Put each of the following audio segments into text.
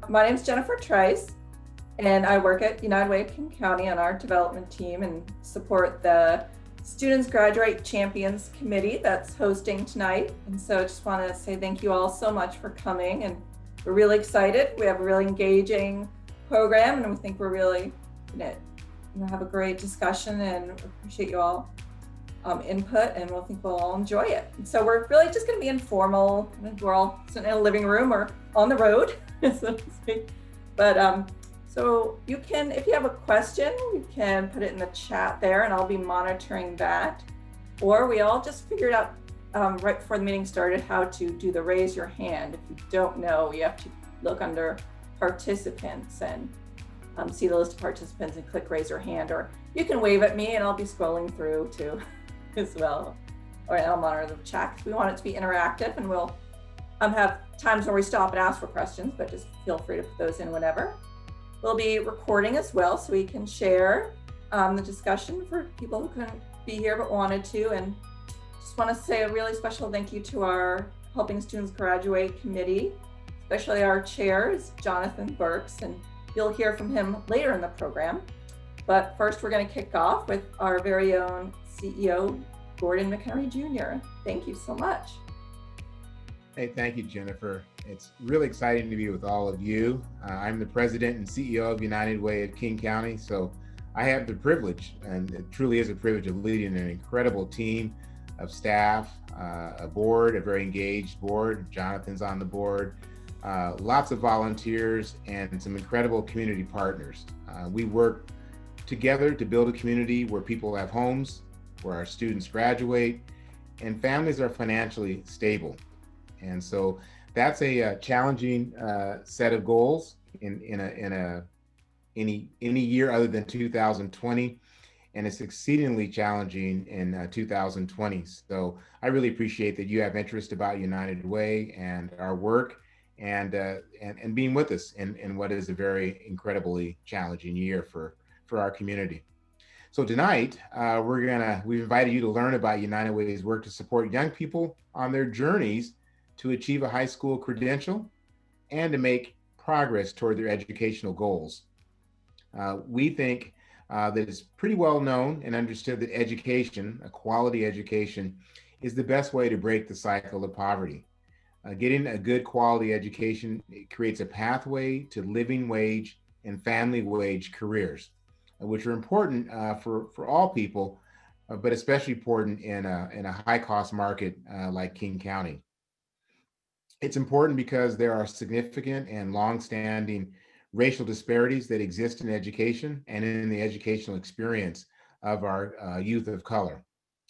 My name is Jennifer Trice, and I work at United Way of King County on our development team and support the Students Graduate Champions Committee that's hosting tonight. And so I just want to say thank you all so much for coming, and we're really excited. We have a really engaging program, and we think we're really going to have a great discussion, and appreciate you all input, and we'll think we'll all enjoy it. And so we're really just going to be informal. We're all sitting in a living room or on the road, so to speak. But so you can, if you have a question, you can put it in the chat there, and I'll be monitoring that. Or we all just figured out right before the meeting started how to do the raise your hand. If you don't know, you have to look under participants and see the list of participants and click raise your hand, or you can wave at me and I'll be scrolling through too as well. Or I'll monitor the chat. We want it to be interactive, and we'll have times where we stop and ask for questions, but just feel free to put those in whenever. We'll be recording as well, so we can share the discussion for people who couldn't be here but wanted to. And just want to say a really special thank you to our Helping Students Graduate Committee, especially our chair is Jonathan Burks, and you'll hear from him later in the program. But first, we're going to kick off with our very own CEO, Gordon McHenry Jr. Thank you so much. Hey, thank you, Jennifer. It's really exciting to be with all of you. I'm the president and CEO of United Way of King County, so I have the privilege, and it truly is a privilege, of leading an incredible team of staff, a board, a very engaged board. Jonathan's on the board, lots of volunteers, and some incredible community partners. We work together to build a community where people have homes, where our students graduate, and families are financially stable. And so that's a challenging set of goals in any year other than 2020, and it's exceedingly challenging in 2020. So I really appreciate that you have interest about United Way and our work, and being with us in what is a very incredibly challenging year for our community. So tonight, we've invited you to learn about United Way's work to support young people on their journeys to achieve a high school credential and to make progress toward their educational goals. We think that it's pretty well known and understood that education, a quality education, is the best way to break the cycle of poverty. Getting a good quality education, it creates a pathway to living wage and family wage careers, which are important for all people, but especially important in a high cost market like King County. It's important because there are significant and long-standing racial disparities that exist in education and in the educational experience of our youth of color.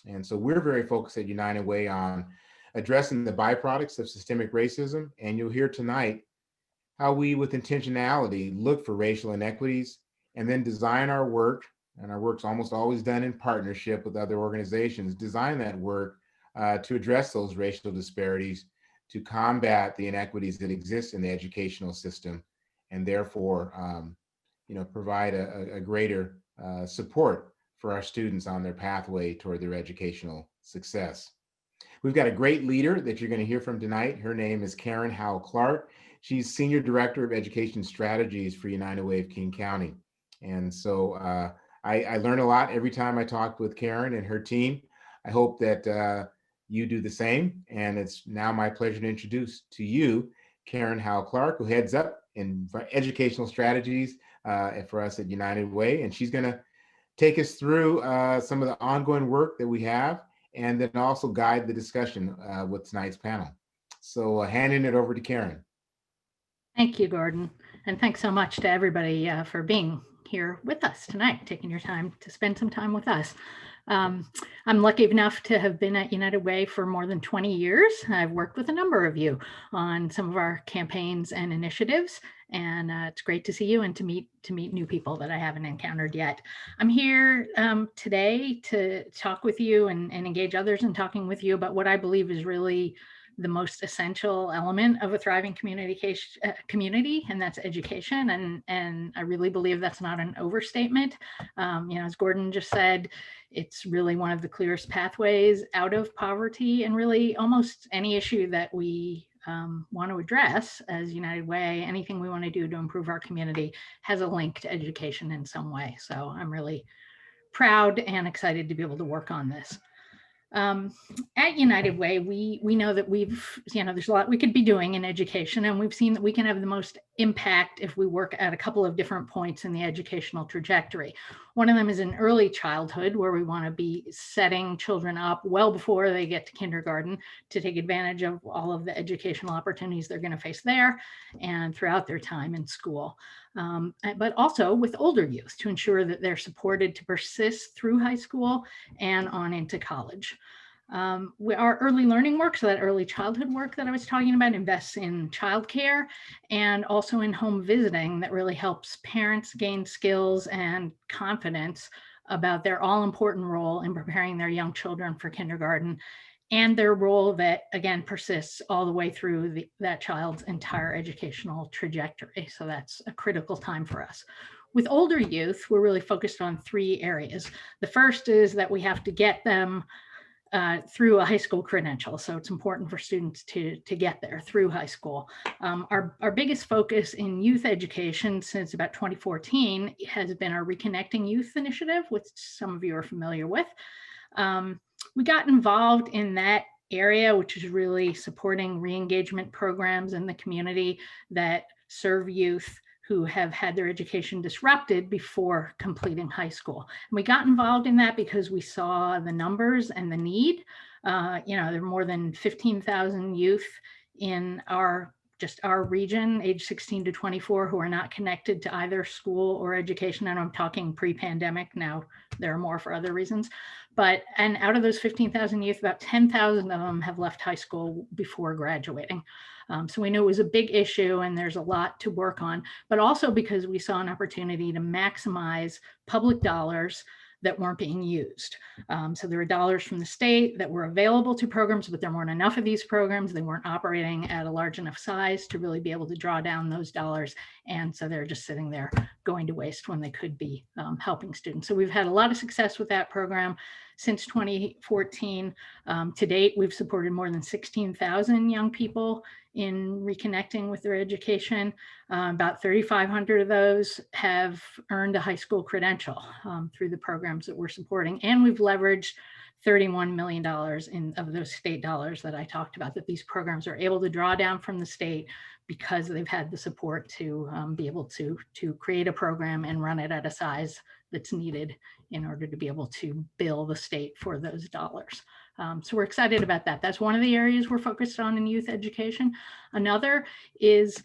And so we're very focused at United Way on addressing the byproducts of systemic racism. And you'll hear tonight how we, with intentionality, look for racial inequities and then design our work, and our work's almost always done in partnership with other organizations, design that work to address those racial disparities, to combat the inequities that exist in the educational system, and therefore provide a greater support for our students on their pathway toward their educational success. We've got a great leader that you're going to hear from tonight. Her name is Karen Howell-Clark. She's Senior Director of Education Strategies for United Way of King County. And so I learn a lot every time I talk with Karen and her team. I hope that you do the same. And it's now my pleasure to introduce to you Karen Howell-Clark, who heads up in educational strategies for us at United Way. And she's going to take us through some of the ongoing work that we have, and then also guide the discussion with tonight's panel. So handing it over to Karen. Thank you, Gordon. And thanks so much to everybody for being here with us tonight, taking your time to spend some time with us. I'm lucky enough to have been at United Way for more than 20 years. I've worked with a number of you on some of our campaigns and initiatives, and it's great to see you and to meet new people that I haven't encountered yet. I'm here today to talk with you and engage others in talking with you about what I believe is really the most essential element of a thriving community, and that's education. And I really believe that's not an overstatement. As Gordon just said, it's really one of the clearest pathways out of poverty, and really almost any issue that we want to address as United Way, anything we want to do to improve our community has a link to education in some way. So I'm really proud and excited to be able to work on this. At United Way, we know that there's a lot we could be doing in education, and we've seen that we can have the most impact if we work at a couple of different points in the educational trajectory. One of them is in early childhood, where we want to be setting children up well before they get to kindergarten to take advantage of all of the educational opportunities they're going to face there and throughout their time in school. But also with older youth to ensure that they're supported to persist through high school and on into college. Our early learning work, so that early childhood work that I was talking about, invests in childcare and also in home visiting that really helps parents gain skills and confidence about their all-important role in preparing their young children for kindergarten, and their role that, again, persists all the way through that child's entire educational trajectory. So that's a critical time for us. With older youth, we're really focused on 3 areas. The first is that we have to get them through a high school credential. So it's important for students to get there through high school. Our biggest focus in youth education since about 2014 has been our Reconnecting Youth initiative, which some of you are familiar with. We got involved in that area, which is really supporting re-engagement programs in the community that serve youth who have had their education disrupted before completing high school. And we got involved in that because we saw the numbers and the need. There are more than 15,000 youth in our region, age 16 to 24, who are not connected to either school or education. And I'm talking pre-pandemic. Now there are more for other reasons. And out of those 15,000 youth, about 10,000 of them have left high school before graduating. So we knew it was a big issue and there's a lot to work on, but also because we saw an opportunity to maximize public dollars that weren't being used. So there were dollars from the state that were available to programs, but there weren't enough of these programs. They weren't operating at a large enough size to really be able to draw down those dollars. And so they're just sitting there going to waste when they could be helping students. So we've had a lot of success with that program since 2014. To date, we've supported more than 16,000 young people in reconnecting with their education. About 3,500 of those have earned a high school credential through the programs that we're supporting. And we've leveraged $31 million of those state dollars that I talked about, that these programs are able to draw down from the state because they've had the support to be able to create a program and run it at a size that's needed in order to be able to bill the state for those dollars. So we're excited about that. That's one of the areas we're focused on in youth education. Another is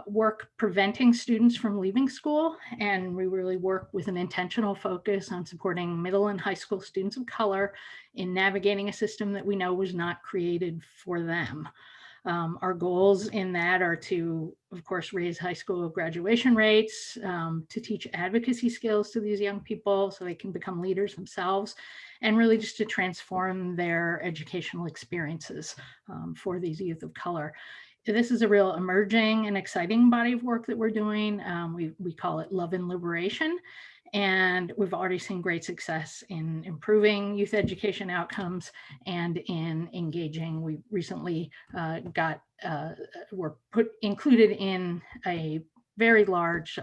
work preventing students from leaving school. And we really work with an intentional focus on supporting middle and high school students of color in navigating a system that we know was not created for them. Our goals in that are to, of course, raise high school graduation rates, to teach advocacy skills to these young people so they can become leaders themselves, and really just to transform their educational experiences for these youth of color. This is a real emerging and exciting body of work that we're doing. We call it Love and Liberation. And we've already seen great success in improving youth education outcomes and in engaging. We recently were included in a very large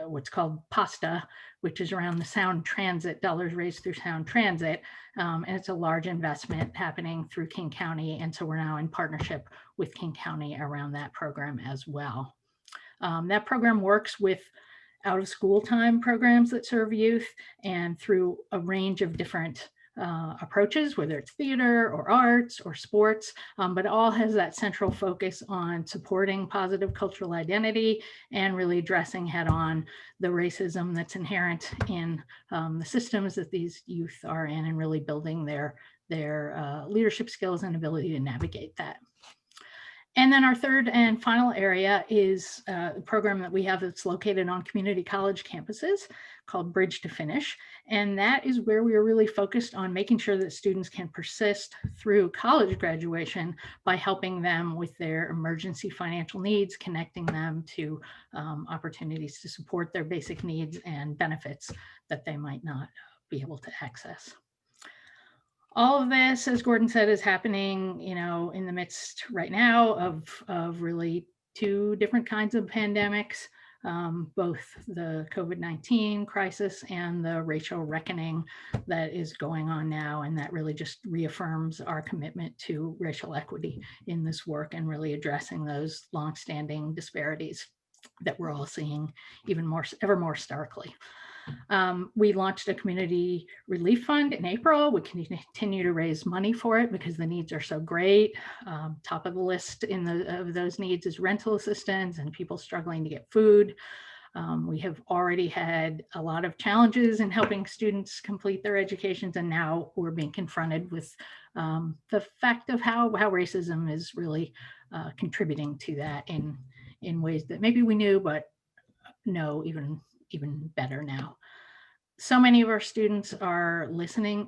what's called PASTA, which is around the sound transit, dollars raised through sound transit. And it's a large investment happening through King County. And so we're now in partnership with King County around that program as well. That program works with out of school time programs that serve youth and through a range of different approaches, whether it's theater or arts or sports, but all has that central focus on supporting positive cultural identity and really addressing head on the racism that's inherent in the systems that these youth are in, and really building their leadership skills and ability to navigate that. And then our third and final area is a program that we have that's located on community college campuses called Bridge to Finish. And that is where we are really focused on making sure that students can persist through college graduation by helping them with their emergency financial needs, connecting them to opportunities to support their basic needs and benefits that they might not be able to access. All of this, as Gordon said, is happening, in the midst right now of really two different kinds of pandemics, both the COVID-19 crisis and the racial reckoning that is going on now. And that really just reaffirms our commitment to racial equity in this work and really addressing those longstanding disparities that we're all seeing ever more starkly. We launched a community relief fund in April. We continue to raise money for it because the needs are so great. Top of the list of those needs is rental assistance and people struggling to get food. We have already had a lot of challenges in helping students complete their educations, and now we're being confronted with the fact of how racism is really contributing to that in ways that maybe we knew, but know even better now. So many of our students are living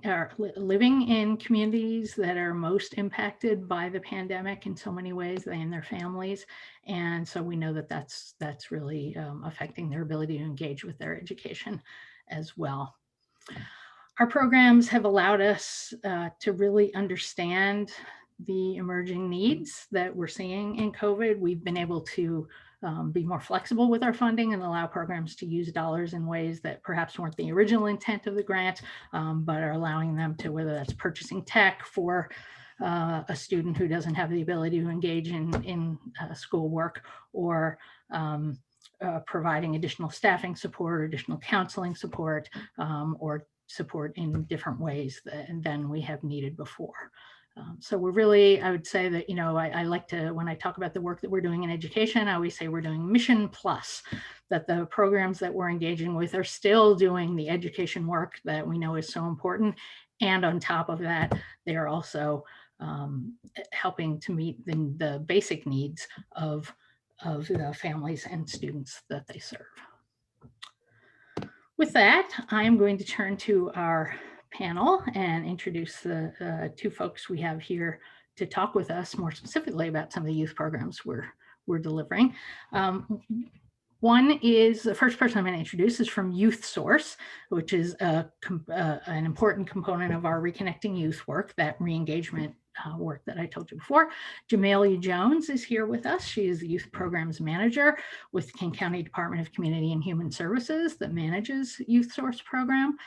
in communities that are most impacted by the pandemic in so many ways, they and their families. And so we know that that's really affecting their ability to engage with their education as well. Our programs have allowed us to really understand the emerging needs that we're seeing in COVID. We've been able to be more flexible with our funding and allow programs to use dollars in ways that perhaps weren't the original intent of the grant, but are allowing them to, whether that's purchasing tech for a student who doesn't have the ability to engage in schoolwork, or providing additional staffing support, additional counseling support, or support in different ways than we have needed before. So we're really, I would say that, I like to, when I talk about the work that we're doing in education, I always say we're doing mission plus, that the programs that we're engaging with are still doing the education work that we know is so important. And on top of that, they are also helping to meet the basic needs of the families and students that they serve. With that, I am going to turn to our panel and introduce the two folks we have here to talk with us more specifically about some of the youth programs we're delivering. One is, the first person I'm going to introduce is from Youth Source, which is an important component of our Reconnecting Youth work, that re-engagement work that I told you before. Jamalia Jones is here with us. She is the Youth Programs Manager with King County Department of Community and Human Services that manages Youth Source program.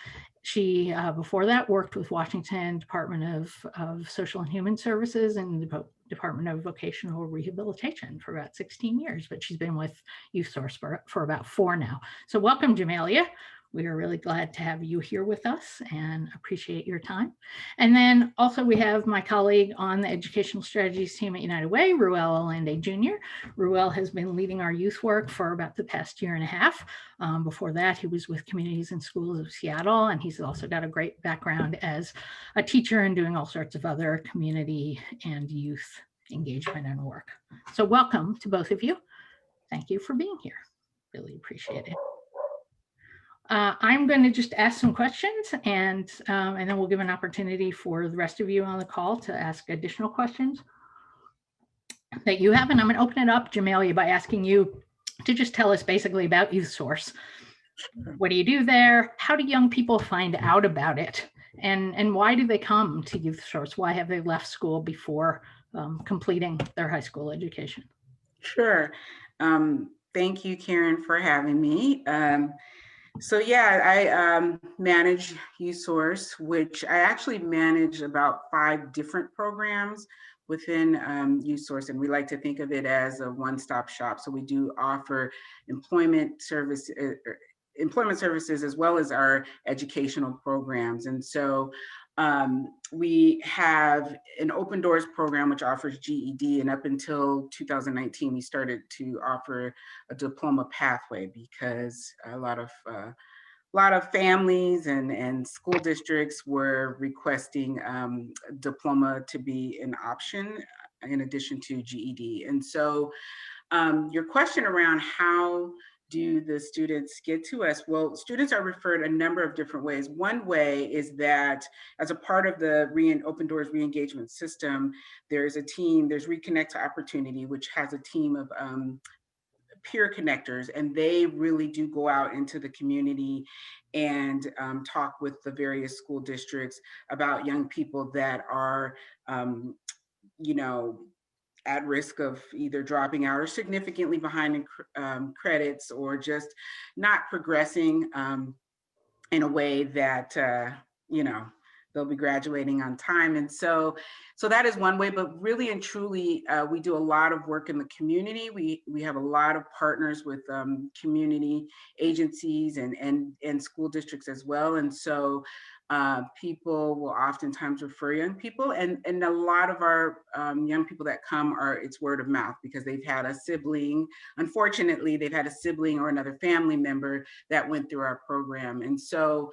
She, before that, worked with Washington Department of Social and Human Services and the Department of Vocational Rehabilitation for about 16 years, but she's been with Youth Source for about 4 now. So welcome, Jamalia. We are really glad to have you here with us and appreciate your time. And then also we have my colleague on the Educational Strategies team at United Way, Ruel Olanday Jr. Ruel has been leading our youth work for about the past 1.5 years. Before that, he was with Communities and Schools of Seattle, and he's also got a great background as a teacher and doing all sorts of other community and youth engagement and work. So welcome to both of you. Thank you for being here. Really appreciate it. I'm going to just ask some questions, and then we'll give an opportunity for the rest of you on the call to ask additional questions that you have. And I'm going to open it up, Jamalia, by asking you to just tell us basically about Youth Source. What do you do there? How do young people find out about it? And why do they come to Youth Source? Why have they left school before completing their high school education? Sure. Thank you, Karen, for having me. So yeah, I manage Youth Source, which I actually manage about 5 different programs within Youth Source, and we like to think of it as a one-stop shop. So we do offer employment services as well as our educational programs. And so we have an Open Doors program, which offers GED, and up until 2019, we started to offer a diploma pathway because a lot of families and school districts were requesting diploma to be an option in addition to GED. And so your question around how do the students get to us? Well, students are referred a number of different ways. One way is that as a part of the Open Doors re-engagement system, there's a team, there's Reconnect to Opportunity, which has a team of peer connectors, and they really do go out into the community and talk with the various school districts about young people that are, you know, at risk of either dropping out or significantly behind in credits, or just not progressing in a way that, you know, they'll be graduating on time. And so that is one way, but really and truly, we do a lot of work in the community. We have a lot of partners with community agencies and school districts as well. And so people will oftentimes refer young people, and a lot of our young people that come it's word of mouth, because they've had a sibling, unfortunately, they've had a sibling or another family member that went through our program. And so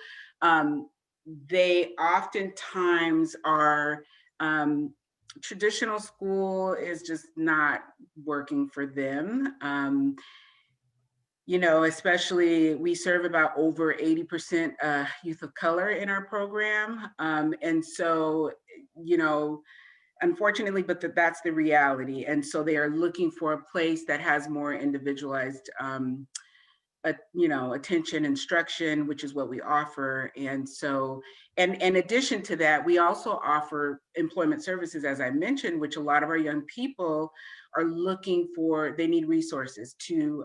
they oftentimes are, traditional school is just not working for them. You know, especially we serve about over 80% youth of color in our program. And so, you know, unfortunately, but that's the reality. And so they are looking for a place that has more individualized you know, attention, instruction, which is what we offer. And so, and in addition to that, we also offer employment services, as I mentioned, which a lot of our young people are looking for. They need resources to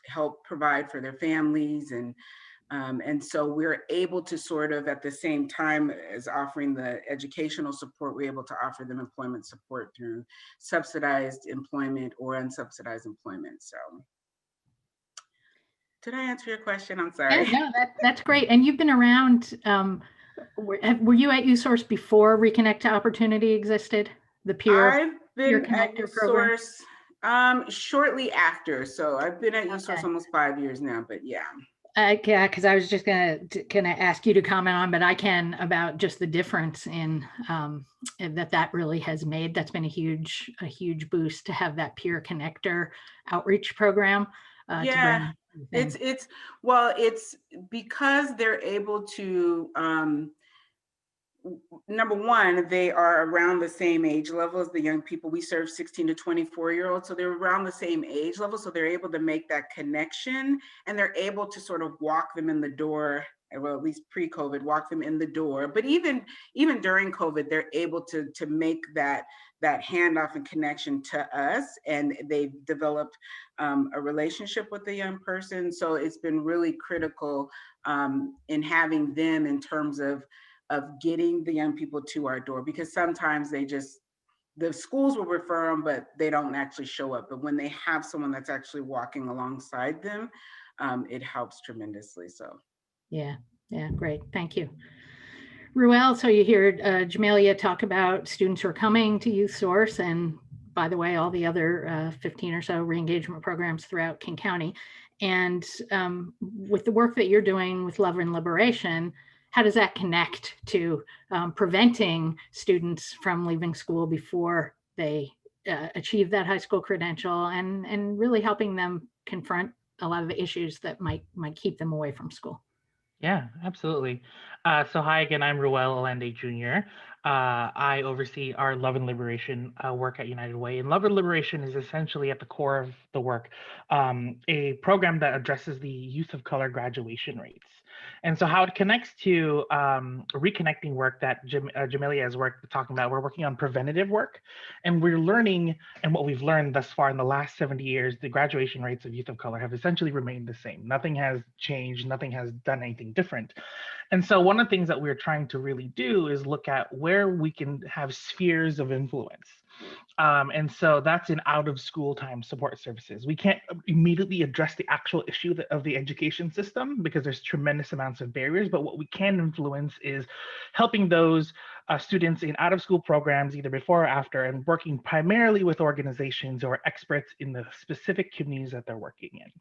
help provide for their families. And so we're able to sort of, at the same time as offering the educational support, we're able to offer them employment support through subsidized employment or unsubsidized employment. So did I answer your question? I'm sorry. Yeah, no, that's great. And you've been around, were you at USource before Reconnect to Opportunity existed? The I've been peer at connector program? USource shortly after. So I've been at USource almost 5 years now, but yeah. Yeah, because I was just gonna ask you to comment on, but I can, about just the difference in that really has made. That's been a huge boost to have that peer connector outreach program. Yeah, it's because they're able to, number one, they are around the same age level as the young people. We serve 16 to 24-year-olds, so they're around the same age level. So they're able to make that connection, and they're able to sort of walk them in the door. Well, at least pre-COVID, walk them in the door. But even during COVID, they're able to make that handoff and connection to us, and they've developed a relationship with the young person. So it's been really critical in having them in terms of getting the young people to our door, because sometimes the schools will refer them, but they don't actually show up. But when they have someone that's actually walking alongside them, it helps tremendously. So. Yeah, great. Thank you. Ruel, so you hear Jamalia talk about students who are coming to USource, and by the way, all the other 15 or so re-engagement programs throughout King County. And with the work that you're doing with Love and Liberation, how does that connect to preventing students from leaving school before they achieve that high school credential, and really helping them confront a lot of the issues that might keep them away from school? Yeah, absolutely. So hi again, I'm Ruel Olanday Jr. I oversee our Love and Liberation work at United Way. And Love and Liberation is essentially at the core of the work, a program that addresses the youth of color graduation rates. And so how it connects to reconnecting work that Jamalia has worked talking about, we're working on preventative work. And we're learning, and what we've learned thus far in the last 70 years, the graduation rates of youth of color have essentially remained the same. Nothing has changed, nothing has done anything different. And so one of the things that we're trying to really do is look at where we can have spheres of influence. And so that's in out of school time support services. We can't immediately address the actual issue of the education system because there's tremendous amounts of barriers, but what we can influence is helping those students in out of school programs, either before or after, and working primarily with organizations or experts in the specific communities that they're working in.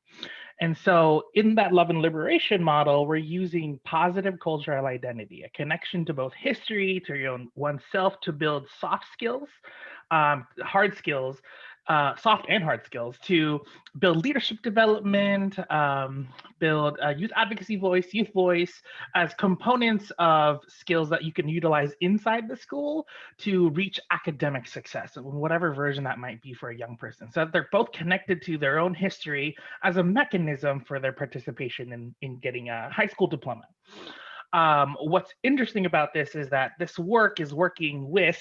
And so in that Love and Liberation model, we're using positive cultural identity, a connection to both history, to your own oneself, to build soft skills, hard skills soft and hard skills to build leadership development, build youth advocacy voice, youth voice as components of skills that you can utilize inside the school to reach academic success, whatever version that might be for a young person. So that they're both connected to their own history as a mechanism for their participation in getting a high school diploma. What's interesting about this is that this work is working with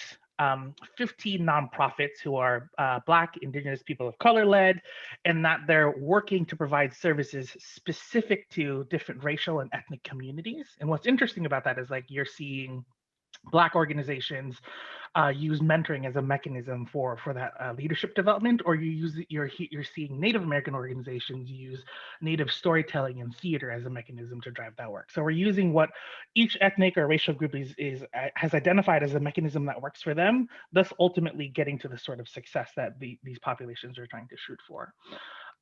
15 nonprofits who are Black, Indigenous, people of color led, and that they're working to provide services specific to different racial and ethnic communities. And what's interesting about that is like you're seeing Black organizations use mentoring as a mechanism for that leadership development, or you're seeing Native American organizations use Native storytelling and theater as a mechanism to drive that work. So we're using what each ethnic or racial group has identified as a mechanism that works for them, thus ultimately getting to the sort of success that these populations are trying to shoot for.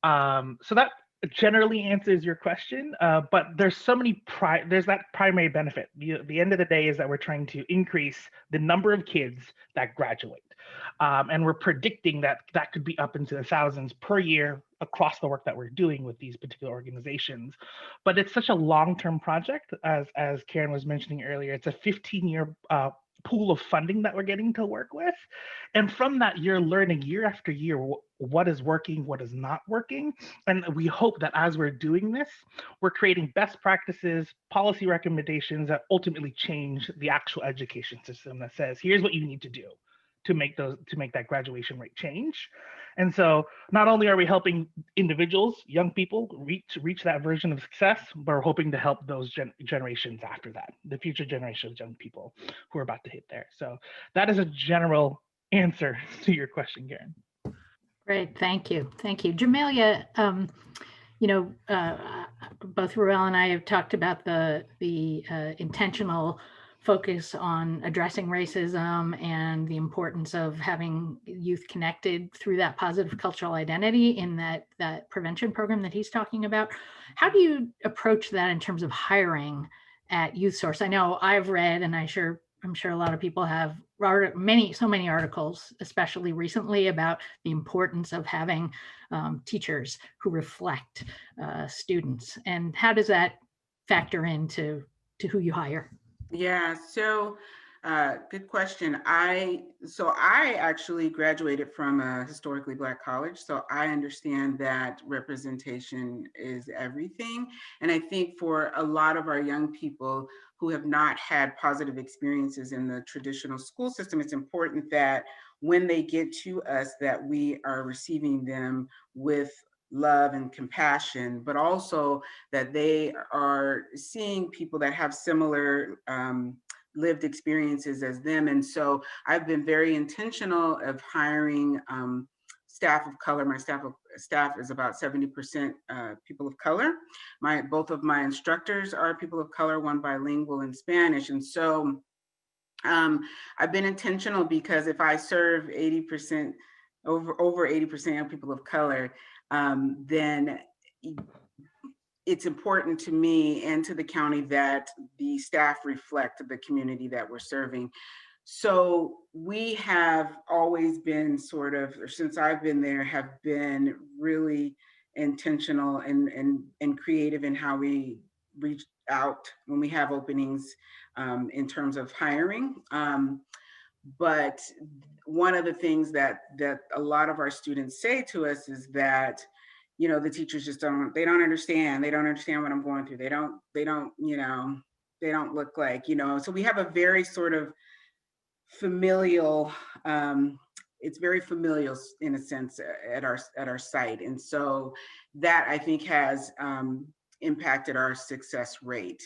So that generally answers your question, but there's so many there's that primary benefit. The end of the day is that we're trying to increase the number of kids that graduate, and we're predicting that that could be up into the thousands per year across the work that we're doing with these particular organizations. But it's such a long-term project, as Karen was mentioning earlier. It's a 15-year pool of funding that we're getting to work with. And from that, you're learning year after year what is working, what is not working. And we hope that as we're doing this, we're creating best practices, policy recommendations that ultimately change the actual education system that says, here's what you need to do to make that graduation rate change. And so not only are we helping individuals, young people reach that version of success, but we're hoping to help those generations after that, the future generations of young people who are about to hit there. So that is a general answer to your question, Karen. Great, thank you. Thank you. Jamalia, both Ruel and I have talked about the intentional focus on addressing racism and the importance of having youth connected through that positive cultural identity in that prevention program that he's talking about. How do you approach that in terms of hiring at Youth Source? I know I've read, and I'm sure a lot of people have, so many articles, especially recently, about the importance of having teachers who reflect students. And how does that factor into who you hire? Yeah, so good question. I actually graduated from a historically Black college, so I understand that representation is everything. And I think for a lot of our young people who have not had positive experiences in the traditional school system, it's important that when they get to us, that we are receiving them with love and compassion, but also that they are seeing people that have similar lived experiences as them. And so I've been very intentional of hiring staff of color. My staff is about 70% people of color. Both of my instructors are people of color, one bilingual in Spanish. And so I've been intentional because if I serve 80%, over 80% of people of color, then it's important to me and to the county that the staff reflect the community that we're serving. So we have always been since I've been there, have been really intentional and creative in how we reach out when we have openings in terms of hiring. But one of the things that a lot of our students say to us is that, the teachers just don't understand. They don't understand what I'm going through. They don't look like, so we have a very sort of familial, it's very familial in a sense at our site. And so that I think has impacted our success rate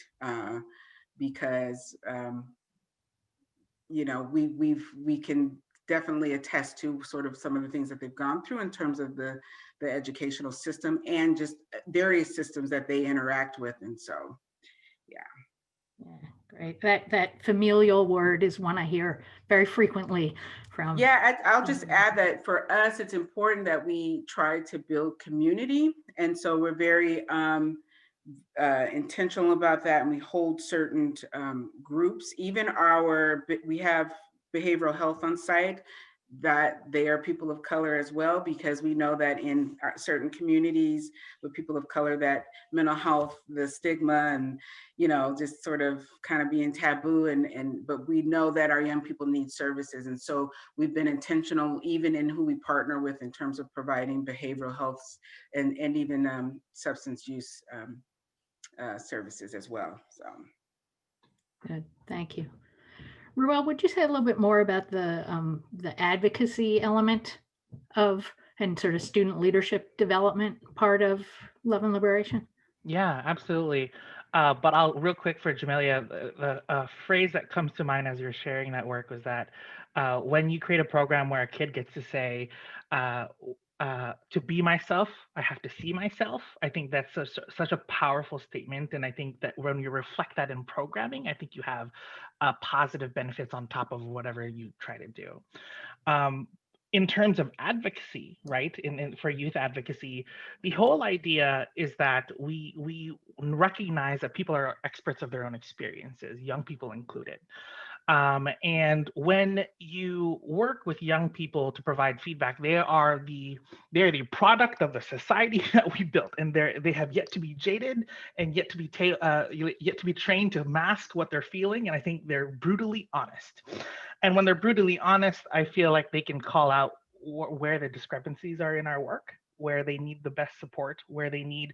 because, we can definitely attest to sort of some of the things that they've gone through in terms of the educational system and just various systems that they interact with. And so, yeah. Great. That familial word is one I hear very frequently from. Yeah, I'll just add that for us, it's important that we try to build community. And so we're very intentional about that. And we hold certain groups, we have behavioral health on site. that they are people of color as well, because we know that in certain communities with people of color, that mental health, the stigma and, just sort of kind of being taboo, but we know that our young people need services. And so we've been intentional even in who we partner with in terms of providing behavioral health and even substance use services as well. So. Good, thank you. Ruel, would you say a little bit more about the advocacy element of and sort of student leadership development part of Love and Liberation? Yeah, absolutely. But I'll real quick for Jamalia, the phrase that comes to mind as you're sharing that work was that when you create a program where a kid gets to say, to be myself, I have to see myself. I think that's such a powerful statement. And I think that when you reflect that in programming, I think you have positive benefits on top of whatever you try to do. In terms of advocacy, right, for youth advocacy, the whole idea is that we recognize that people are experts of their own experiences, young people included. And when you work with young people to provide feedback, they are the product of the society that we built, and they have yet to be jaded and yet to be trained to mask what they're feeling. And I think they're brutally honest. And when they're brutally honest, I feel like they can call out where the discrepancies are in our work, where they need the best support, where they need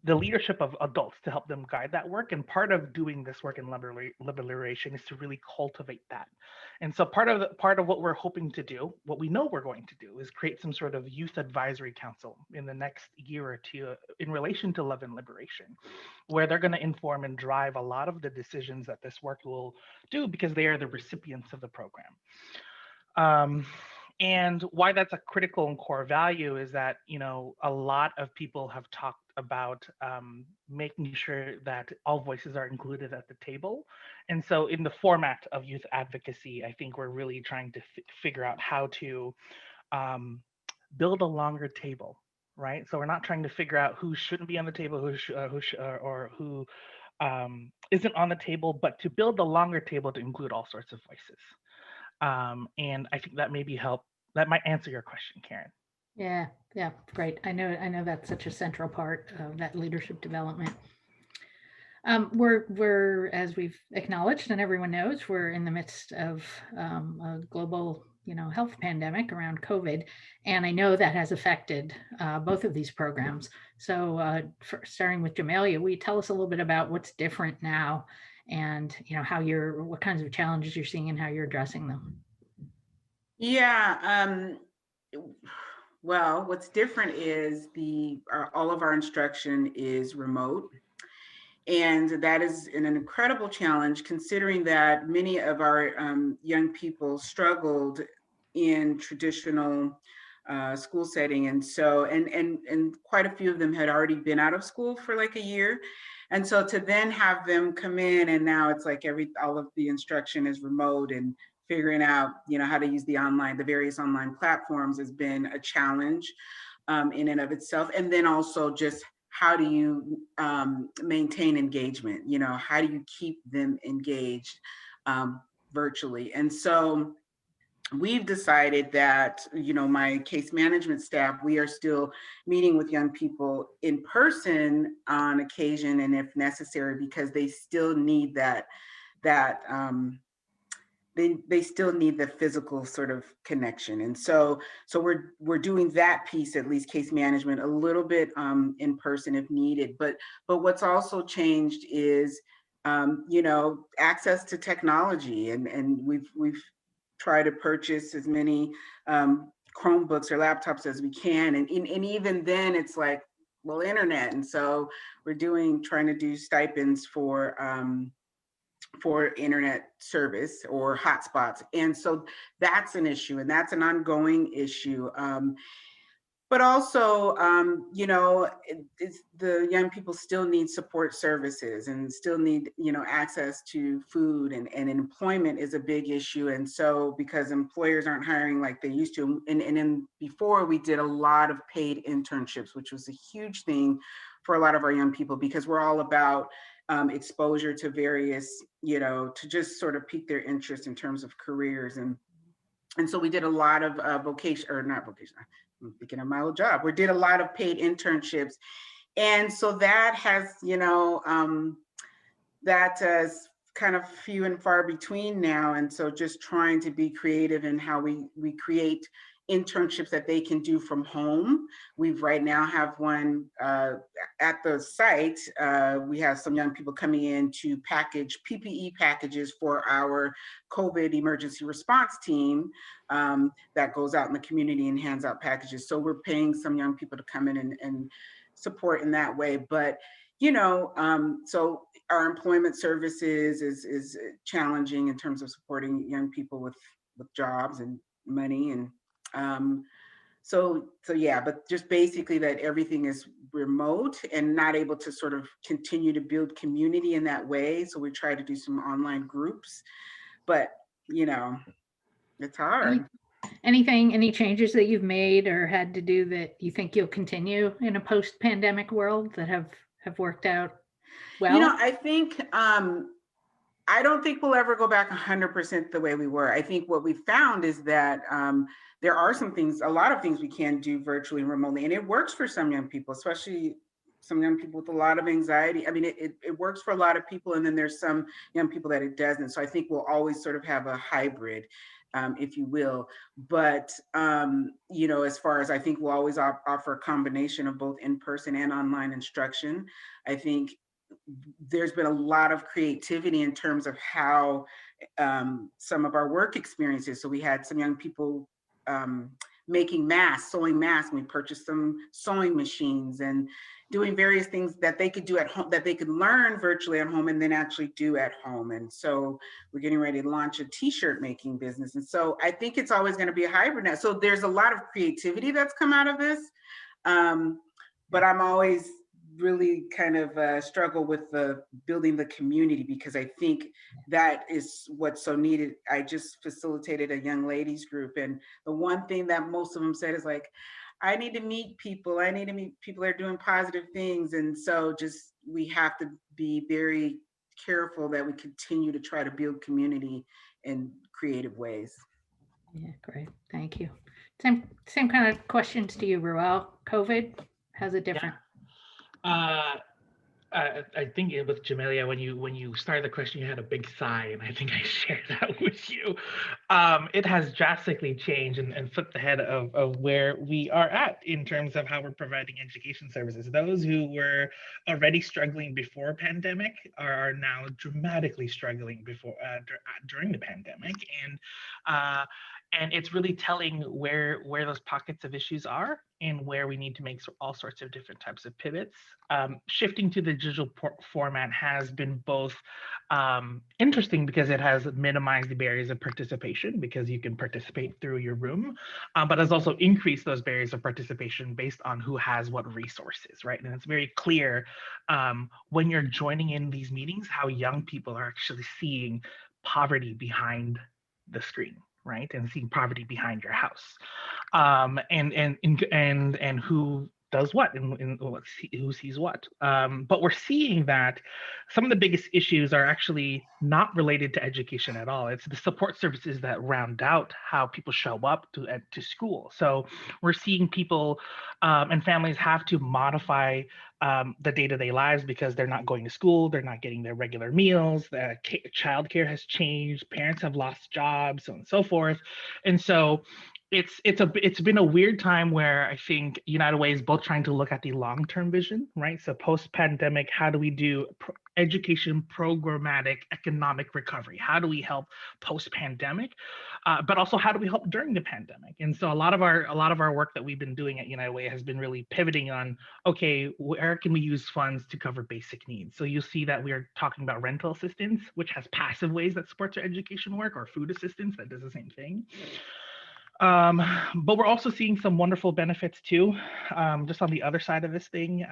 the leadership of adults to help them guide that work. And part of doing this work in liberation is to really cultivate that. And so part of what we're hoping to do, what we know we're going to do, is create some sort of youth advisory council in the next year or two in relation to Love and Liberation, where they're going to inform and drive a lot of the decisions that this work will do, because they are the recipients of the program. And why that's a critical and core value is that, a lot of people have talked about making sure that all voices are included at the table. And so in the format of youth advocacy, I think we're really trying to figure out how to build a longer table, right? So we're not trying to figure out who shouldn't be on the table, who isn't on the table, but to build a longer table to include all sorts of voices. And I think that that might answer your question, Karen. Yeah, great. I know that's such a central part of that leadership development. We're, as we've acknowledged and everyone knows, we're in the midst of a global, health pandemic around COVID, and I know that has affected both of these programs. So, starting with Jamalia, will you tell us a little bit about what's different now, and what kinds of challenges you're seeing and how you're addressing them? Yeah. Well, what's different is all of our instruction is remote. And that is an incredible challenge, considering that many of our young people struggled in traditional school setting. And so, and quite a few of them had already been out of school for like a year. And so to then have them come in, and now it's like all of the instruction is remote, and figuring out, how to use the various online platforms has been a challenge in and of itself. And then also just how do you maintain engagement? How do you keep them engaged virtually? And so we've decided that, my case management staff, we are still meeting with young people in person on occasion and if necessary, because they still need they still need the physical sort of connection. And so we're doing that piece, at least case management, a little bit in person if needed. But what's also changed is, access to technology. And we've tried to purchase as many Chromebooks or laptops as we can. And even then it's like, well, internet. And so we're trying to do stipends for internet service or hotspots. And so that's an issue, and that's an ongoing issue. But also, the young people still need support services and still need, access to food, and employment is a big issue. And so because employers aren't hiring like they used to, and then before we did a lot of paid internships, which was a huge thing for a lot of our young people, because we're all about exposure to various, to just sort of pique their interest in terms of careers. And so we did a lot of I'm thinking of my old job. We did a lot of paid internships. And so that has, that is kind of few and far between now. And so just trying to be creative in how we create internships that they can do from home. We've right now have one at the site. We have some young people coming in to package PPE packages for our COVID emergency response team that goes out in the community and hands out packages. So we're paying some young people to come in and support in that way. But so our employment services is challenging in terms of supporting young people with jobs and money. And so yeah, but just basically that everything is remote and not able to sort of continue to build community in that way. So we try to do some online groups, but it's hard. Any changes that you've made or had to do that you think you'll continue in a post-pandemic world that have worked out well? I think I don't think we'll ever go back 100% the way we were. I think what we found is that there are a lot of things we can do virtually and remotely, and it works for some young people, especially some young people with a lot of anxiety. I mean, it works for a lot of people, and then there's some young people that it doesn't. So I think we'll always sort of have a hybrid, if you will. But, as far as I think we'll always offer a combination of both in-person and online instruction. I think there's been a lot of creativity in terms of how some of our work experiences. So we had some young people making masks, sewing masks. We purchased some sewing machines and doing various things that they could do at home, that they could learn virtually at home and then actually do at home. And so we're getting ready to launch a t-shirt making business. And so I think it's always going to be a hybrid now. So there's a lot of creativity that's come out of this. But I'm always really kind of struggle with building the community, because I think that is what's so needed. I just facilitated a young ladies group, and the one thing that most of them said is like, I need to meet people. I need to meet people that are doing positive things. And so just, we have to be very careful that we continue to try to build community in creative ways. Yeah, great. Thank you. Same kind of questions to you, Ruel. COVID, how's it different? Yeah. I think with Jamalia, when you started the question, you had a big sigh, and I think I shared that with you. It has drastically changed and flipped the head of where we are at in terms of how we're providing education services. Those who were already struggling before pandemic are now dramatically struggling during the pandemic, and it's really telling where those pockets of issues are and where we need to make all sorts of different types of pivots. Shifting to the digital format has been both interesting because it has minimized the barriers of participation, because you can participate through your room, but has also increased those barriers of participation based on who has what resources, right? And it's very clear when you're joining in these meetings how young people are actually seeing poverty behind the screen, right? And seeing poverty behind your house, and who does what and who sees what. But we're seeing that some of the biggest issues are actually not related to education at all. It's the support services that round out how people show up to school. So we're seeing people and families have to modify the day-to-day lives because they're not going to school, they're not getting their regular meals, childcare has changed, parents have lost jobs, so on and so forth. And so it's been a weird time where I think United Way is both trying to look at the long-term vision, right? So post-pandemic, how do we do education programmatic economic recovery? How do we help post-pandemic? But also, how do we help during the pandemic? And so a lot of our work that we've been doing at United Way has been really pivoting on, okay, where can we use funds to cover basic needs? So you'll see that we are talking about rental assistance, which has passive ways that supports our education work, or food assistance that does the same thing. But we're also seeing some wonderful benefits too. Just on the other side of this thing,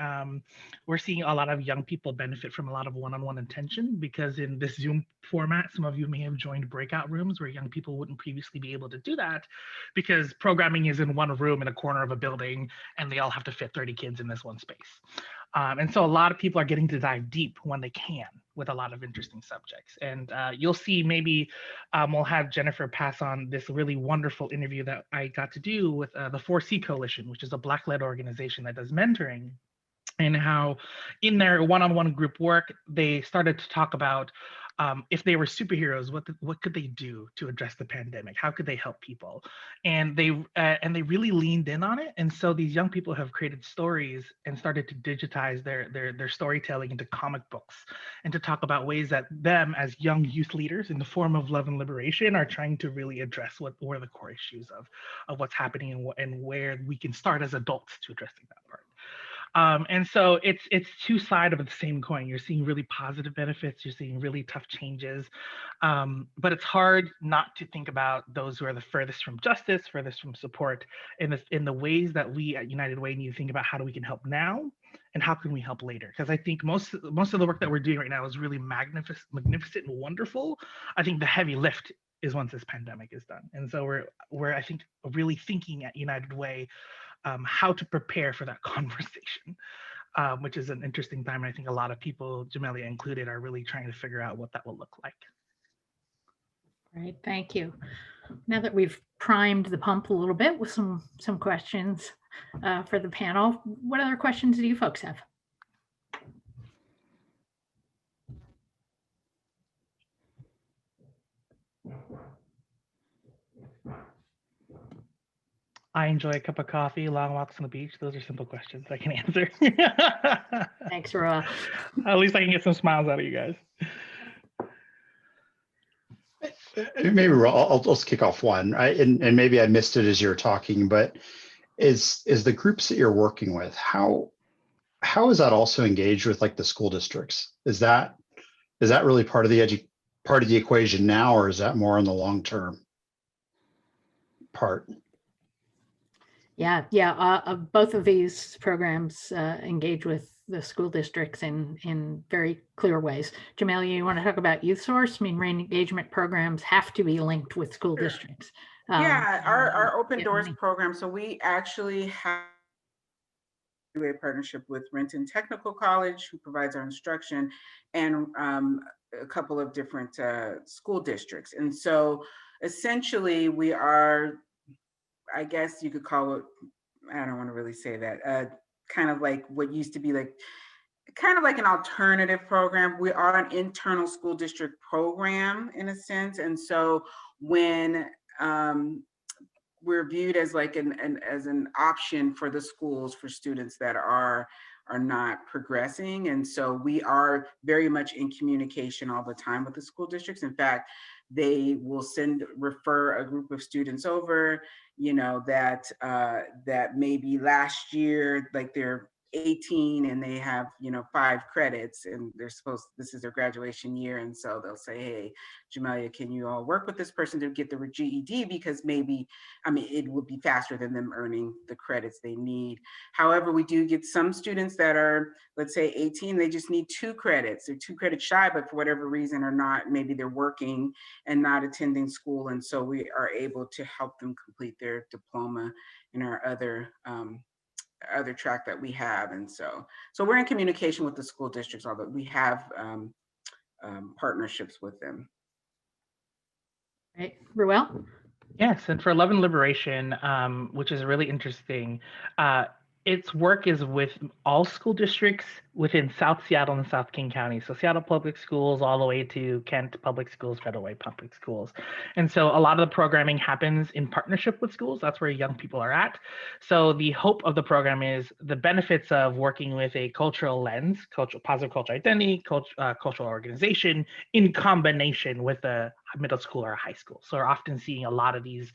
we're seeing a lot of young people benefit from a lot of one-on-one attention, because in this Zoom format, some of you may have joined breakout rooms where young people wouldn't previously be able to do that because programming is in one room in a corner of a building and they all have to fit 30 kids in this one space. And so a lot of people are getting to dive deep when they can with a lot of interesting subjects. And you'll see maybe we'll have Jennifer pass on this really wonderful interview that I got to do with the 4C Coalition, which is a Black-led organization that does mentoring, and how in their one-on-one group work, they started to talk about if they were superheroes, what could they do to address the pandemic? How could they help people? And they really leaned in on it. And so these young people have created stories and started to digitize their storytelling into comic books, and to talk about ways that them as young youth leaders in the form of love and liberation are trying to really address what are the core issues of what's happening, and where we can start as adults to addressing that part. And so it's two sides of the same coin. You're seeing really positive benefits, you're seeing really tough changes, but it's hard not to think about those who are the furthest from justice, furthest from support, in the ways that we at United Way need to think about how we can help now and how can we help later. Because I think most of the work that we're doing right now is really magnificent and wonderful. I think the heavy lift is once this pandemic is done. And so we're I think really thinking at United Way how to prepare for that conversation, which is an interesting time. And I think a lot of people, Jamalia included, are really trying to figure out what that will look like. Great, thank you. Now that we've primed the pump a little bit with some questions for the panel, what other questions do you folks have? I enjoy a cup of coffee, long walks on the beach. Those are simple questions I can answer. Thanks, Ruel. At least I can get some smiles out of you guys. Maybe I'll just kick off one, right? And maybe I missed it as you were talking, but is the groups that you're working with, how is that also engaged with like the school districts? Is that really part of the equation now, or is that more on the long term part? Yeah. Both of these programs engage with the school districts in very clear ways. Jamalia, you want to talk about Youth Source? I mean, re-engagement programs have to be linked with school districts. Yeah, our Open Doors program. So we actually have a partnership with Renton Technical College, who provides our instruction, and a couple of different school districts. And so essentially we are, I guess you could call it, I don't want to really say that, kind of like what used to be like, kind of like an alternative program. We are an internal school district program in a sense. And so when we're viewed as like as an option for the schools for students that are not progressing. And so we are very much in communication all the time with the school districts. In fact, they will refer a group of students over, that maybe last year, like they're 18 and they have 5 credits and this is their graduation year, and so they'll say, hey, Jamalia, can you all work with this person to get the GED, because maybe it would be faster than them earning the credits they need. However, we do get some students that are, let's say 18, they just need 2 credits, they're 2 credits shy, but for whatever reason are not, maybe they're working and not attending school, and so we are able to help them complete their diploma in our other track that we have. And so we're in communication with the school districts, although we have partnerships with them. Right, Ruel? Yes, and for Love and Liberation, which is really interesting, its work is with all school districts within South Seattle and South King County. So Seattle Public Schools all the way to Kent Public Schools, Federal Way Public Schools. And so a lot of the programming happens in partnership with schools. That's where young people are at. So the hope of the program is the benefits of working with a cultural lens, positive cultural identity, cultural organization, in combination with a middle school or a high school. So we're often seeing a lot of these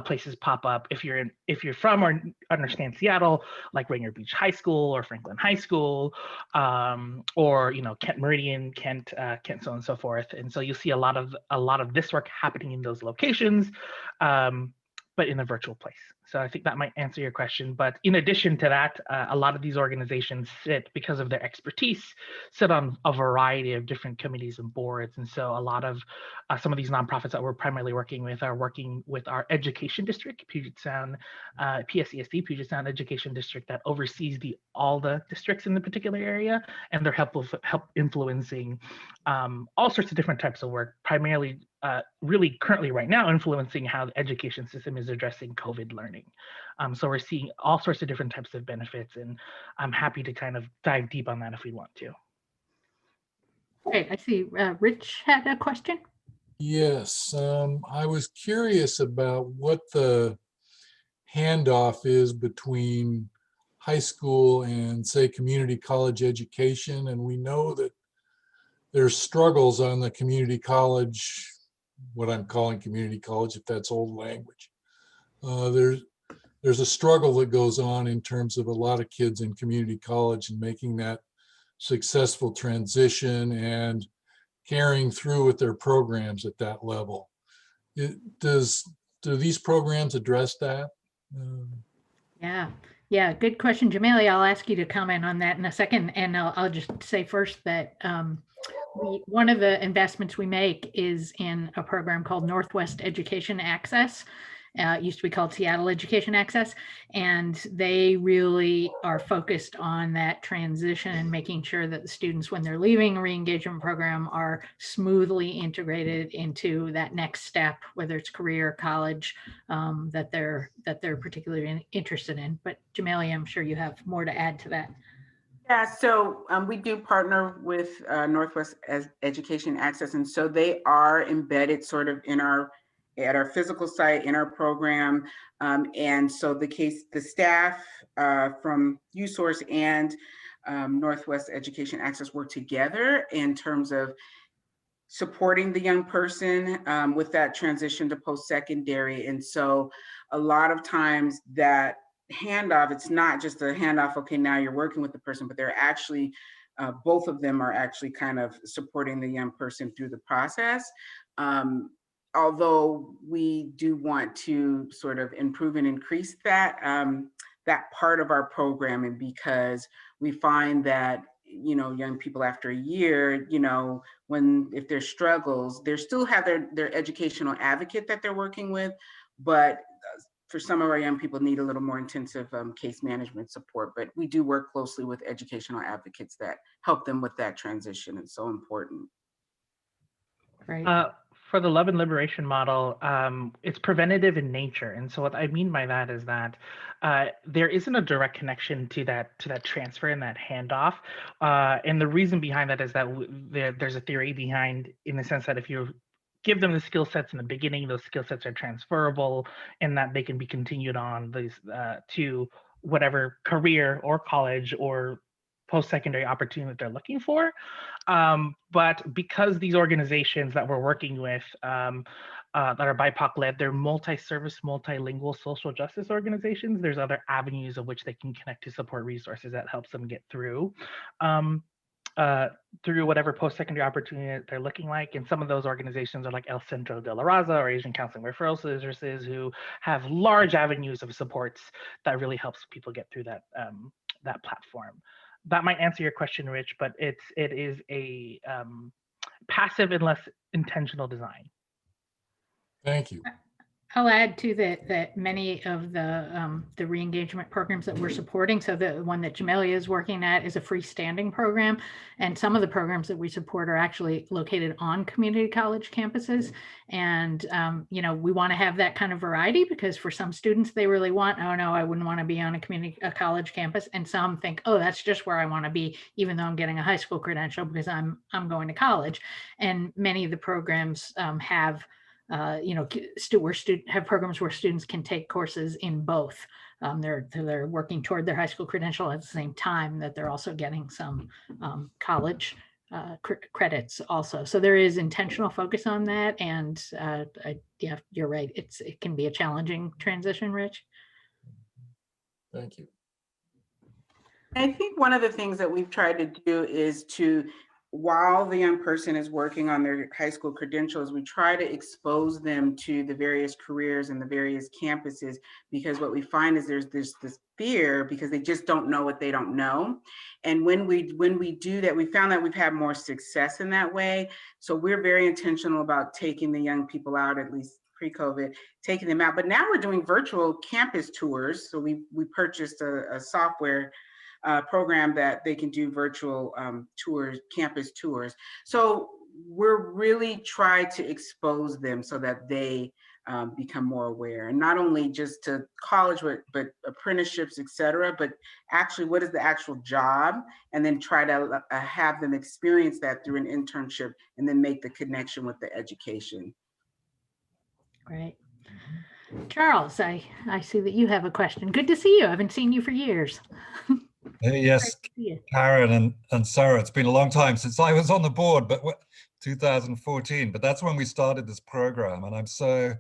places pop up. If you're from or understand Seattle, like Rainier Beach High School or Franklin High School, or Kent Meridian, Kent, so on and so forth. And so you'll see a lot of this work happening in those locations, but in a virtual place. So I think that might answer your question. But in addition to that, a lot of these organizations because of their expertise, sit on a variety of different committees and boards. And so a lot of some of these nonprofits that we're primarily working with are working with our education district, Puget Sound, PSESD, Puget Sound Education District, that oversees all the districts in the particular area. And they're help influencing all sorts of different types of work, primarily really currently right now influencing how the education system is addressing COVID learning. So we're seeing all sorts of different types of benefits, and I'm happy to kind of dive deep on that if we want to. Great, I see Rich had a question. Yes, I was curious about what the handoff is between high school and, say, community college education. And we know that there's struggles on the community college, what I'm calling community college, if that's old language. There's a struggle that goes on in terms of a lot of kids in community college and making that successful transition and carrying through with their programs at that level. Do these programs address that? Yeah, good question, Jamalia. I'll ask you to comment on that in a second, and I'll just say first that one of the investments we make is in a program called Northwest Education Access. It used to be called Seattle Education Access, and they really are focused on that transition and making sure that the students, when they're leaving a re-engagement program, are smoothly integrated into that next step, whether it's career, college, that they're particularly interested in. But Jamalia, I'm sure you have more to add to that. Yeah, so we do partner with Northwest Education Access, and so they are embedded sort of at our physical site in our program, and so the staff from USource and Northwest Education Access work together in terms of supporting the young person with that transition to post-secondary. And so a lot of times that handoff, it's not just a handoff, okay, now you're working with the person, but they're actually, both of them are actually kind of supporting the young person through the process. Although we do want to sort of improve and increase that, that part of our programming, because we find that, young people after a year, if there's struggles, they still have their educational advocate that they're working with, but for some of our young people need a little more intensive case management support. But we do work closely with educational advocates that help them with that transition. It's so important. Right. For the love and liberation model, it's preventative in nature. And so what I mean by that is that there isn't a direct connection to that transfer and that handoff. And the reason behind that is that there's a theory behind, in the sense that if you give them the skill sets in the beginning, those skill sets are transferable, and that they can be continued on to whatever career or college or post-secondary opportunity that they're looking for. But because these organizations that we're working with that are BIPOC-led, they're multi-service, multilingual social justice organizations, there's other avenues of which they can connect to support resources that helps them get through whatever post-secondary opportunity that they're looking like. And some of those organizations are like El Centro de la Raza or Asian Counseling Referral Services, who have large avenues of supports that really helps people get through that platform. That might answer your question, Rich, but it is a passive and less intentional design. Thank you. I'll add to that many of the re-engagement programs that we're supporting, so the one that Jamalia is working at is a freestanding program, and some of the programs that we support are actually located on community college campuses. And we want to have that kind of variety, because for some students they really want, oh no, I wouldn't want to be on a college campus, and some think, oh, that's just where I want to be, even though I'm getting a high school credential because I'm going to college. And many of the programs have have programs where students can take courses in both. They're working toward their high school credential at the same time that they're also getting some college credits also. So there is intentional focus on that. And yeah, you're right. It can be a challenging transition, Rich. Thank you. I think one of the things that we've tried to do is to while the young person is working on their high school credentials, we try to expose them to the various careers and the various campuses, because what we find is there's this fear because they just don't know what they don't know. And when we do that, we found that we've had more success in that way. So we're very intentional about taking the young people out, at least pre-COVID, taking them out. But now we're doing virtual campus tours. So we purchased a software program that they can do virtual tours, campus tours. So we're really trying to expose them so that they become more aware, and not only just to college, but apprenticeships, et cetera, but actually what is the actual job, and then try to have them experience that through an internship and then make the connection with the education. Great. Charles, I see that you have a question. Good to see you. I haven't seen you for years. Yes, Karen and Sarah, it's been a long time since I was on the board, but 2014, but that's when we started this program, and I'm so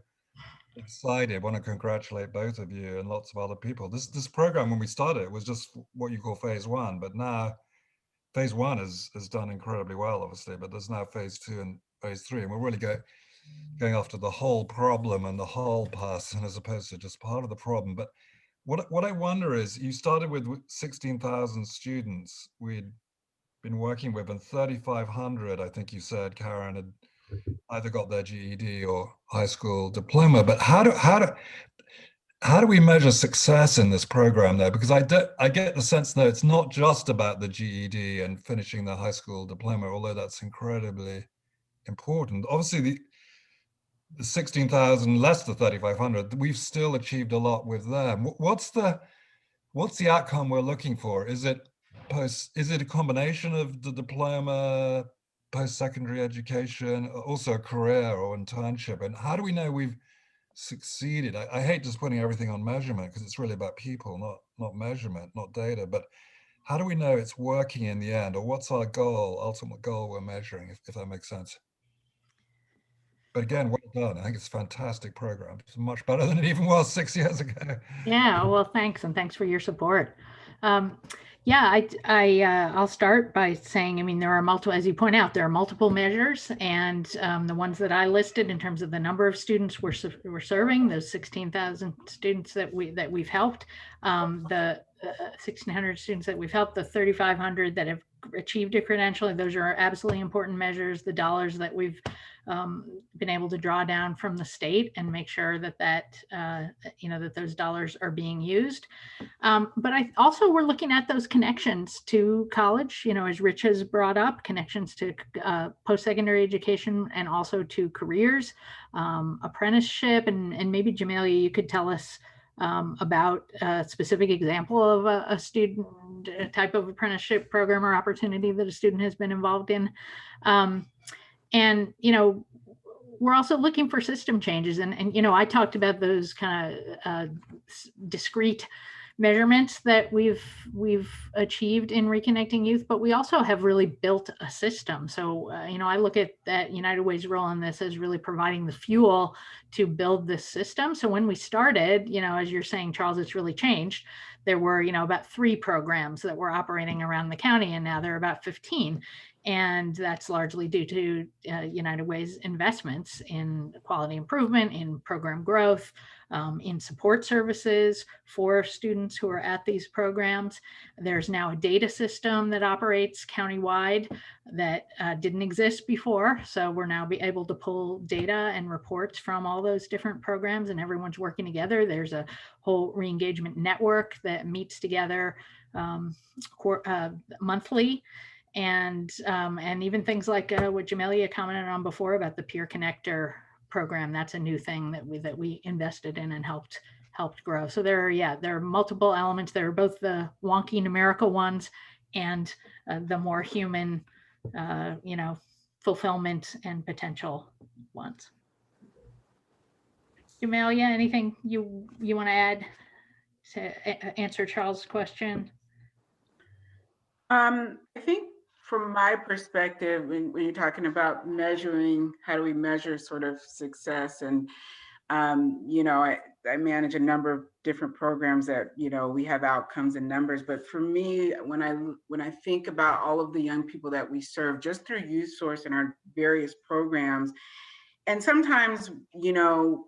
excited. I want to congratulate both of you and lots of other people. This program, when we started, was just what you call phase one, but now phase one has done incredibly well, obviously, but there's now phase two and phase three, and we're really going after the whole problem and the whole person as opposed to just part of the problem. But what I wonder is, you started with 16,000 students we'd been working with, and 3,500, I think you said, Karen, had either got their GED or high school diploma. But how do we measure success in this program though? Because I get the sense that it's not just about the GED and finishing the high school diploma, although that's incredibly important. Obviously, the 16,000 less the 3,500, we've still achieved a lot with them. What's the outcome we're looking for? Is it a combination of the diploma, post-secondary education, also a career or internship? And how do we know we've succeeded? I hate just putting everything on measurement, because it's really about people, not measurement, not data. But how do we know it's working in the end, or what's our goal, ultimate goal we're measuring, if that makes sense? But again, well done. I think it's a fantastic program. It's much better than it even was 6 years ago. Yeah, well, thanks, and thanks for your support. Yeah, I'll start by saying, I mean, there are multiple, as you point out, there are multiple measures, and the ones that I listed in terms of the number of students we're serving, those 16,000 students that we've helped, the 1,600 students that we've helped, the 3,500 that have achieved a credential, those are absolutely important measures. The dollars that we've been able to draw down from the state and make sure that that those dollars are being used. But we're looking at those connections to college, as Rich has brought up, connections to post-secondary education and also to careers, apprenticeship, and maybe Jamalia, you could tell us about a specific example of a student type of apprenticeship program or opportunity that a student has been involved in. And we're also looking for system changes. And I talked about those kind of discrete measurements that we've achieved in reconnecting youth, but we also have really built a system. So, I look at that United Way's role in this as really providing the fuel to build this system. So when we started, as you're saying, Charles, it's really changed. There were, about 3 programs that were operating around the county, and now there are about 15. And that's largely due to United Way's investments in quality improvement, in program growth, in support services for students who are at these programs. There's now a data system that operates countywide that didn't exist before. So we're now able to pull data and reports from all those different programs, and everyone's working together. There's a whole re-engagement network that meets together monthly. And even things like what Jamalia commented on before about the peer connector program. That's a new thing that we invested in and helped grow. So there are multiple elements. There are both the wonky numerical ones and the more human, fulfillment and potential ones. Jamalia, anything you want to add to answer Charles' question? I think from my perspective, when you're talking about measuring, how do we measure sort of success? And, I manage a number of different programs that, you know, we have outcomes and numbers. But for me, when I think about all of the young people that we serve just through Youth Source and our various programs, and sometimes, you know,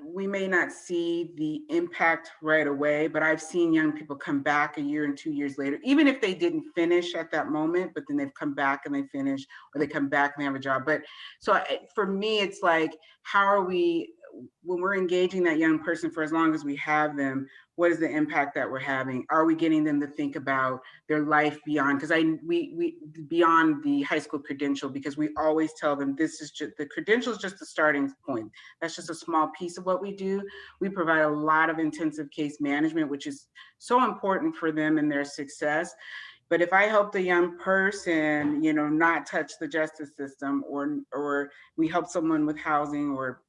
we may not see the impact right away, but I've seen young people come back a year and 2 years later, even if they didn't finish at that moment, but then they've come back and they finish, or they come back and they have a job. But so for me, it's like, how are we, when we're engaging that young person for as long as we have them, what is the impact that we're having? Are we getting them to think about their life beyond? Because we beyond the high school credential, because we always tell them this is just, the credential is just the starting point. That's just a small piece of what we do. We provide a lot of intensive case management, which is so important for them and their success. But if I help the young person, you know, not touch the justice system, or we help someone with housing, or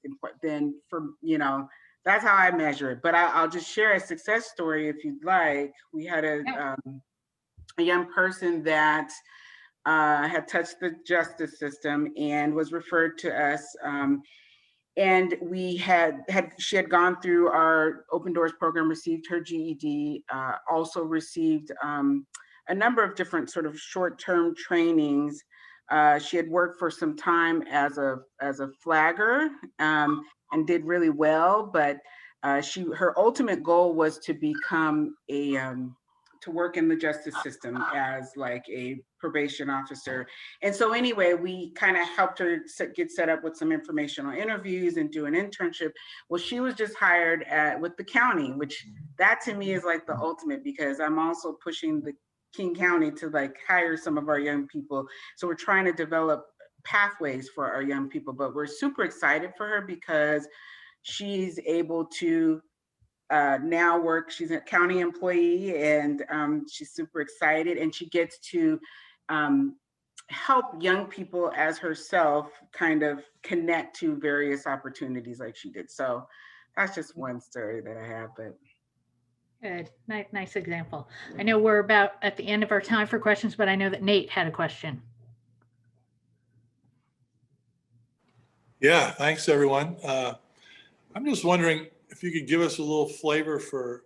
then for, you know, that's how I measure it. But I'll just share a success story if you'd like. We had a young person that had touched the justice system and was referred to us. And she had gone through our Open Doors program, received her GED, also received a number of different sort of short-term trainings. She had worked for some time as a flagger and did really well, but her ultimate goal was to become to work in the justice system as like a probation officer. And so anyway, we kind of helped her get set up with some informational interviews and do an internship. Well, she was just hired with the county, which that to me is like the ultimate, because I'm also pushing the King County to like hire some of our young people. So we're trying to develop pathways for our young people, but we're super excited for her because she's able to now work. She's a county employee, and she's super excited, and she gets to help young people as herself kind of connect to various opportunities like she did. So that's just one story that I have. But good, nice example. I know we're about at the end of our time for questions, but I know that Nate had a question. Yeah, thanks everyone. I'm just wondering if you could give us a little flavor for,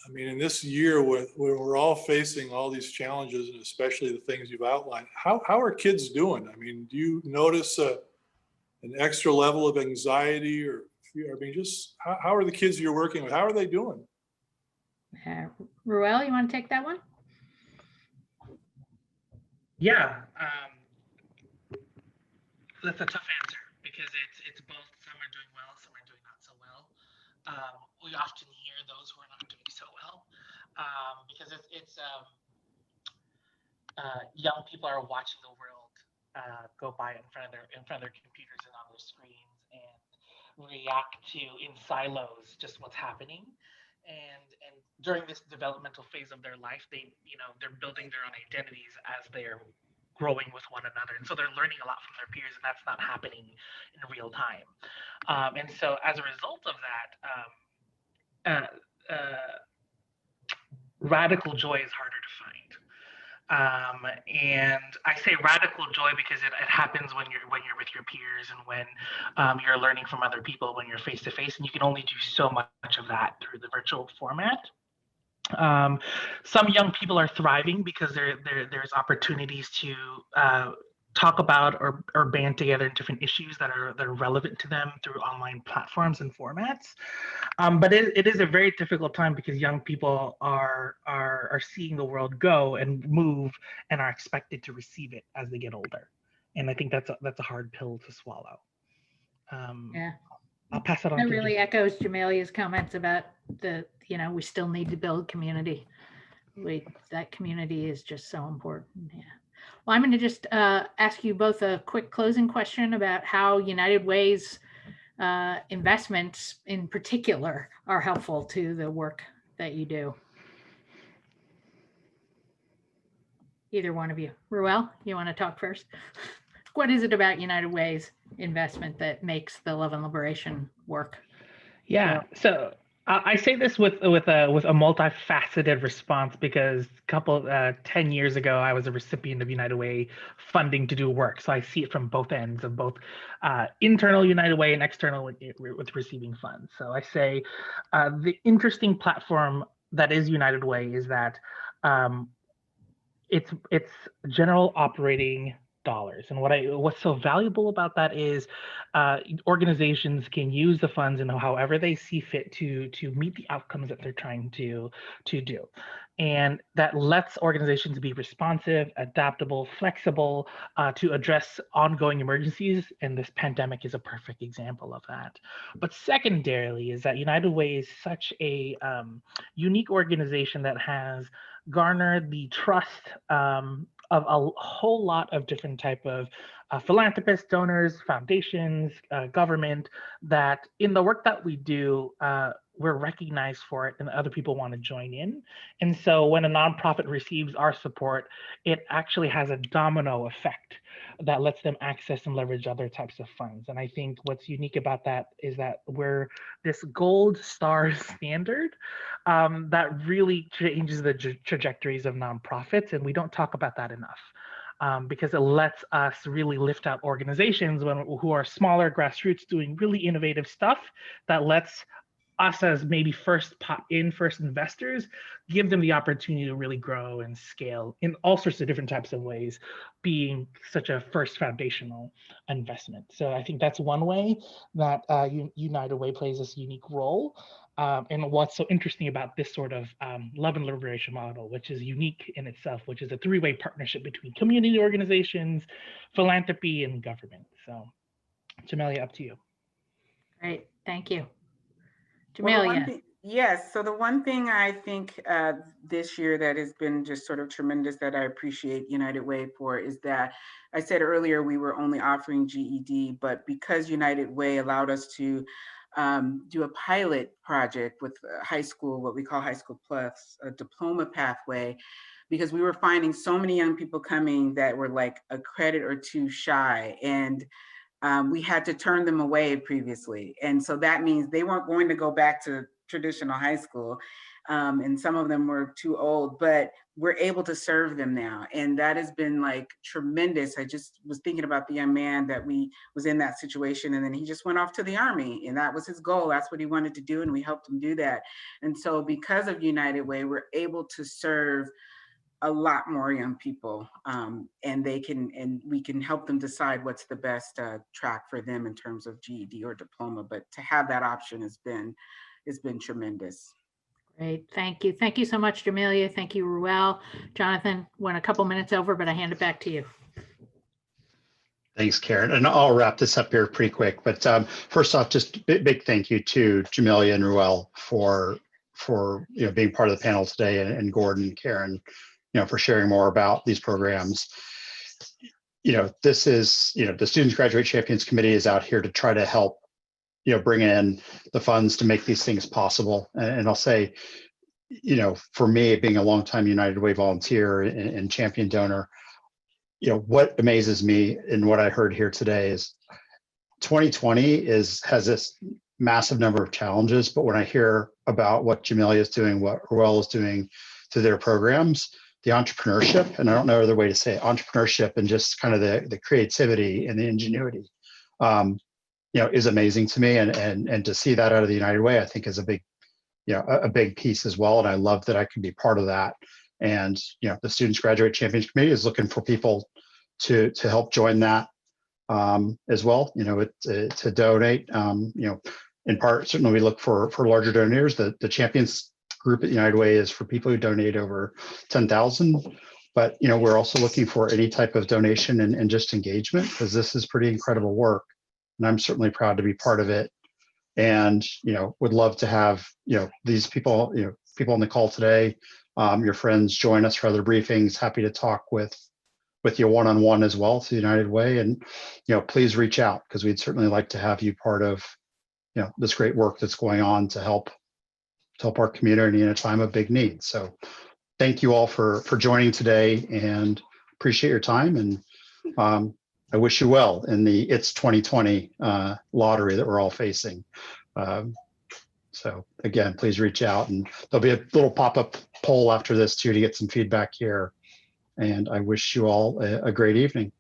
I mean, in this year where we're all facing all these challenges, and especially the things you've outlined, how are kids doing? I mean, do you notice an extra level of anxiety, or fear? I mean, just how are the kids you're working with, how are they doing? Ruel, you want to take that one? Yeah, that's a tough answer because it's both. Some are doing well, some are doing not so well. We often hear those who are not doing so well because it's young people are watching the world go by in front of their computers and on their screens and react to in silos just what's happening. And during this developmental phase of their life, they're building their own identities as they're growing with one another, and so they're learning a lot from their peers, and that's not happening in real time. And so as a result of that, radical joy is harder to find. And I say radical joy because it happens when you're with your peers and when you're learning from other people, when you're face to face, and you can only do so much of that through the virtual format. Some young people are thriving because there's opportunities to talk about or band together different issues that are relevant to them through online platforms and formats. But it is a very difficult time because young people are seeing the world go and move and are expected to receive it as they get older. And I think that's a hard pill to swallow. Yeah. I'll pass it on. That really echoes Jamalia's comments about we still need to build community. That community is just so important. Yeah. Well, I'm going to just ask you both a quick closing question about how United Way's investments in particular are helpful to the work that you do. Either one of you. Ruel, you want to talk first? What is it about United Way's investment that makes the Love and Liberation work? Yeah, so I say this with a multifaceted response because 10 years ago I was a recipient of United Way funding to do work, so I see it from both ends of both internal United Way and external with receiving funds. So I say the interesting platform that is United Way is that it's general operating dollars, and what's so valuable about that is organizations can use the funds and however they see fit to meet the outcomes that they're trying to do, and that lets organizations be responsive, adaptable, flexible to address ongoing emergencies, and this pandemic is a perfect example of that. But secondarily is that United Way is such a unique organization that has garnered the trust of a whole lot of different type of philanthropists, donors, foundations, government, that in the work that we do, we're recognized for it and other people want to join in. And so when a nonprofit receives our support, it actually has a domino effect that lets them access and leverage other types of funds. And I think what's unique about that is that we're this gold star standard that really changes the trajectories of nonprofits. And we don't talk about that enough. Because it lets us really lift out organizations who are smaller, grassroots, doing really innovative stuff that lets us as maybe first investors, give them the opportunity to really grow and scale in all sorts of different types of ways, being such a first foundational investment. So I think that's one way that United Way plays this unique role. And what's so interesting about this sort of love and liberation model, which is unique in itself, which is a three-way partnership between community organizations, philanthropy, and government. So Jamalia, up to you. Great, thank you. Well, Jamalia. yes. So the one thing I think this year that has been just sort of tremendous that I appreciate United Way for is that I said earlier we were only offering GED, but because United Way allowed us to do a pilot project with high school, what we call High School Plus, a diploma pathway, because we were finding so many young people coming that were like a credit or two shy, and we had to turn them away previously. And so that means they weren't going to go back to traditional high school. And some of them were too old, but we're able to serve them now. And that has been like tremendous. I just was thinking about the young man that was in that situation, and then he just went off to the Army, and that was his goal. That's what he wanted to do. And we helped him do that. And so because of United Way, we're able to serve a lot more young people, and we can help them decide what's the best track for them in terms of GED or diploma. But to have that option has been tremendous. Great, thank you. Thank you so much, Jamalia. Thank you, Ruel. Jonathan, went a couple minutes over, but I hand it back to you. Thanks, Karen. And I'll wrap this up here pretty quick. But first off, just big thank you to Jamalia and Ruel for being part of the panel today, and Gordon, Karen, for sharing more about these programs. This is, the Students Graduate Champions Committee is out here to try to help, bring in the funds to make these things possible. And I'll say, for me, being a longtime United Way volunteer and champion donor, what amazes me and what I heard here today is 2020 has this massive number of challenges. But when I hear about what Jamalia is doing, what Ruel is doing to their programs, the entrepreneurship, and I don't know other way to say it, entrepreneurship, and just kind of the creativity and the ingenuity, is amazing to me. And to see that out of the United Way, I think is a big piece as well. And I love that I can be part of that. And, the Students Graduate Champions Committee is looking for people to help join that as well, to donate, in part, certainly we look for larger donors. The Champions group at United Way is for people who donate over 10,000, but we're also looking for any type of donation and just engagement, because this is pretty incredible work, and I'm certainly proud to be part of it. And would love to have these people, people on the call today, your friends, join us for other briefings. Happy to talk with you one-on-one as well to United Way, and please reach out, because we'd certainly like to have you part of this great work that's going on to help our community in a time of big need. So thank you all for joining today, and appreciate your time. And I wish you well in the It's 2020 lottery that we're all facing. So again, please reach out, and there'll be a little pop-up poll after this too to get some feedback here. And I wish you all a great evening.